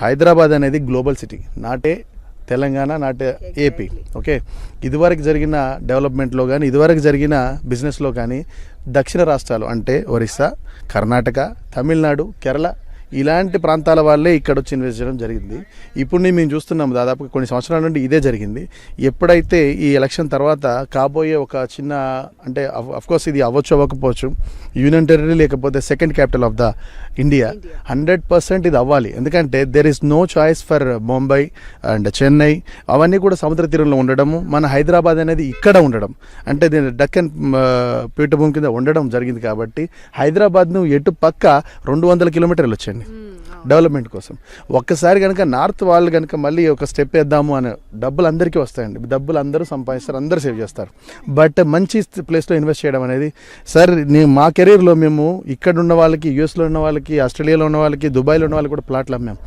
హైదరాబాద్ అనేది global city, నాటే తెలంగాణ, నాటే ఏపీ. ఓకే, ఇదివరకు జరిగిన డెవలప్మెంట్లో కానీ ఇదివరకు జరిగిన బిజినెస్లో కానీ దక్షిణ రాష్ట్రాలు అంటే ఒరిస్సా, కర్ణాటక, తమిళనాడు, కేరళ ఇలాంటి ప్రాంతాల వాళ్ళే ఇక్కడ వచ్చి ఇన్వెస్ట్ చేయడం జరిగింది. ఇప్పుడు మేము చూస్తున్నాము దాదాపు కొన్ని సంవత్సరాల నుండి ఇదే జరిగింది. ఎప్పుడైతే ఈ ఎలక్షన్ తర్వాత కాబోయే ఒక చిన్న అంటే అఫ్కోర్స్ ఇది అవ్వచ్చు అవ్వకపోవచ్చు, యూనియన్ టెరిటరీ లేకపోతే second capital of the India 100% ఇది అవ్వాలి. ఎందుకంటే there is no choice for Mumbai and Chennai, అవన్నీ కూడా సముద్ర తీరంలో ఉండడము, మన హైదరాబాద్ అనేది ఇక్కడ ఉండడం అంటే దీని డక్కన్ పీఠభూమి కింద ఉండడం జరిగింది. కాబట్టి హైదరాబాద్ను ఎటు పక్క 200 కిలోమీటర్లు వచ్చండి డెవలప్మెంట్ కోసం. ఒక్కసారి కనుక నార్త్ వాళ్ళు కనుక మళ్ళీ ఒక స్టెప్ వేద్దాము అనే డబ్బులు అందరికీ వస్తాయండి, డబ్బులు అందరూ సంపాదిస్తారు, అందరూ సేవ్ చేస్తారు. బట్ మంచి ప్లేస్లో ఇన్వెస్ట్ చేయడం అనేది సార్ మా కెరీర్లో మేము ఇక్కడ ఉన్న వాళ్ళకి, యూఎస్లో ఉన్న వాళ్ళకి, ఆస్ట్రేలియాలో ఉన్న వాళ్ళకి, దుబాయ్లో ఉన్న వాళ్ళకి కూడా ప్లాట్లు అమ్మాం.